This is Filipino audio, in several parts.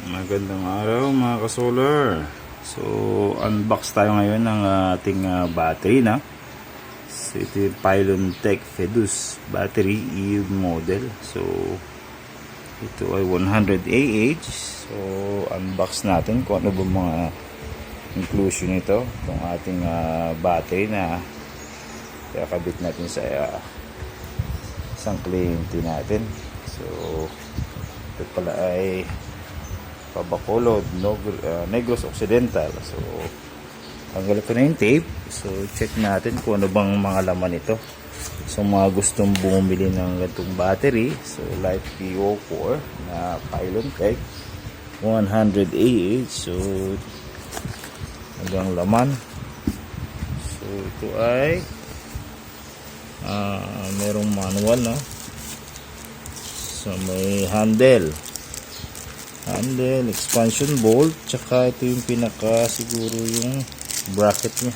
Magandang araw mga ka-solar. So, unbox tayo ngayon ng ating battery na. So, ito yung Pylontech Fedus battery EU model. So, ito ay 100 Ah. So, unbox natin kung ano ba mga inclusion nito. Itong ating battery na kakabit natin sa isang kliyente natin. So, ito pala ay Bacolod, Negros Occidental. So, tanggal ko na yung tape. So, check natin kung ano bang mga laman ito. So, mga gustong bumili ng ganitong battery. So, Light PO4 na Pylontech 100 Ah. So, hanggang laman. So, ito ay merong manual, no? So, may handle, expansion bolt, tsaka ito yung pinaka siguro yung bracket nya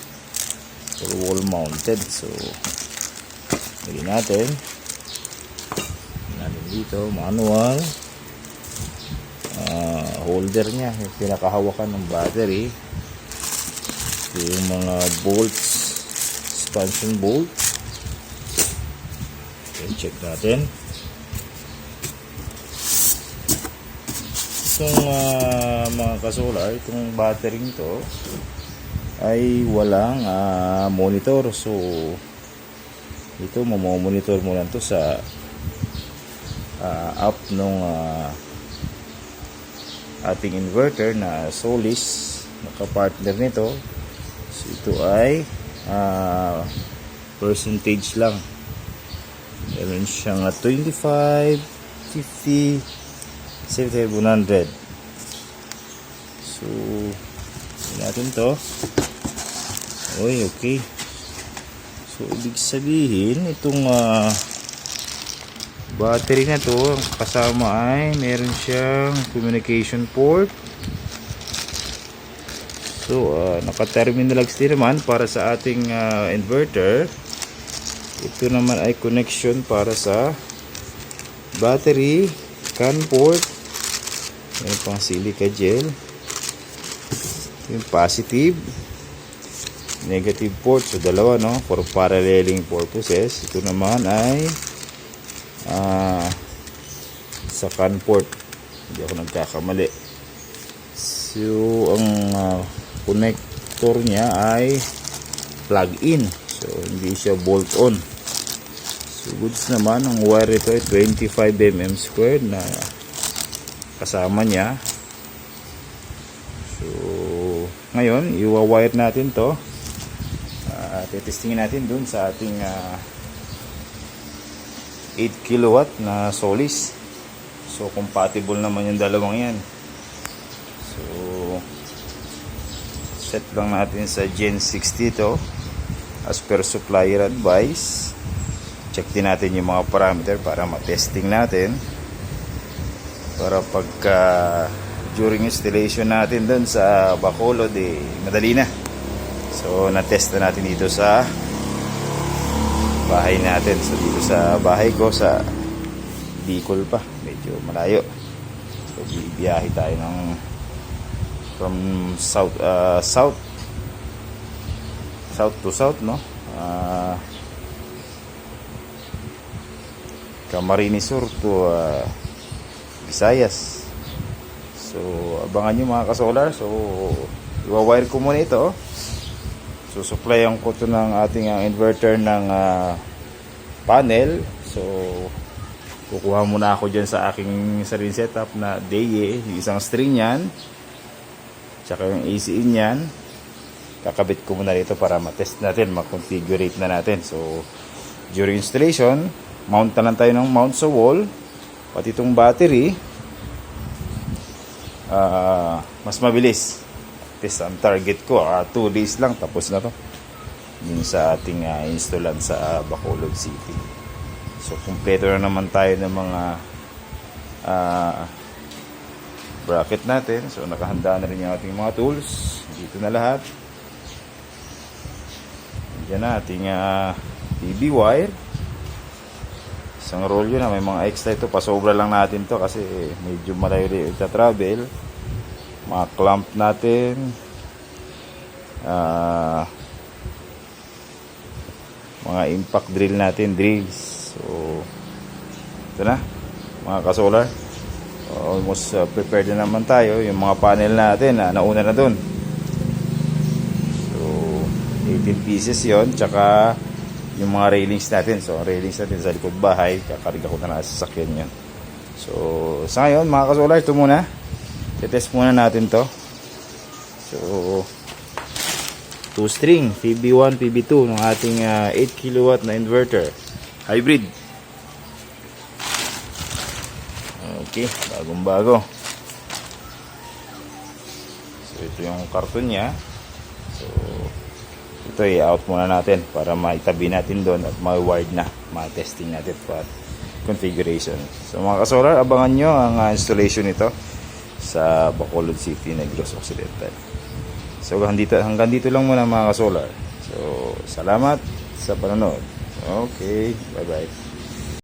for wall mounted. So lagyan natin dito manual, holder nya, yung pinakahawakan ng battery. Ito yung mga bolts, expansion bolt. Okay, check natin. Itong mga ka-solar, itong battery nito ay walang monitor. So ito mamomonitor mo lang to sa app nung ating inverter na Solis, naka-partner nito. So ito ay percentage lang. Meron siyang 25, 50, 100. So, natin to. Okay. So, ibig sabihin, itong battery na to, kasama ay meron siyang communication port. So, naka-terminal din naman para sa ating inverter. Ito naman ay connection para sa battery, CAN port. Meron pang silica gel. Yung positive, negative port. So, dalawa, no? For paralleling purposes. Ito naman ay sa CAN port. Hindi ako nagkakamali. So, ang connector niya ay plug-in. So, hindi siya bolt-on. So, goods naman. Ang wire ito ay 25 mm squared na kasama niya. So, ngayon, iwa-wire natin to. Testingin natin dun sa ating 8 kilowatt na Solis. So, compatible naman yung dalawang yan. So, set lang natin sa Gen 60 to as per supplier advice. Check din natin yung mga parameter para matesting natin. Para pagka during installation natin dun sa Bacolod, madali na. So, na-test na natin dito sa bahay natin. So, dito sa bahay ko, sa Bicol pa. Medyo malayo. So, bibiyahe tayo ng from south to south, no? Camarines Sur to Visayas. So, abangan nyo mga ka-solar. So, iwa-wire ko muna ito. So, supplyan ko ito ng ating inverter ng panel. So, kukuha muna ako dyan sa aking sariling setup na DE. Yung isang string yan. Tsaka yung AC-in yan. Kakabit ko muna dito para matest natin. Makonfigurate na natin. So, during installation, mount na lang tayo ng mount sa wall. Pati itong battery, mas mabilis. At least ang target ko 2 days lang, tapos na to yung sa ating installan sa Bacolod City. So kumpleto na naman tayo ng mga bracket natin. So nakahanda na rin yung ating mga tools. Dito na lahat. Diyan na ating PB wire. Isang rolyo na, may mga extra ito, pasobra lang natin to kasi medyo malayo rin ita-travel. mga clamp natin, mga impact drill natin, drills. So ito na mga ka-solar, almost prepared na naman tayo. Yung mga panel natin nauna na dun. So 18 pieces yon, tsaka yung mga railings natin. So railings natin sa likod bahay, kakarga ko na sa sasakyan yun. So sa ngayon mga ka-solar, ito muna, test muna natin to. So 2 string PB1 PB2 ng ating 8 kilowatt na inverter hybrid. Okay, bagong bago. So ito yung karton niya. So ito i-out muna natin para maitabi natin doon at ma-wired na, ma-testing natin para configuration. So mga ka-solar, abangan nyo ang installation nito sa Bacolod City, Negros Occidental. So hanggang dito lang muna mga ka-solar. So salamat sa panonood. Okay, bye bye.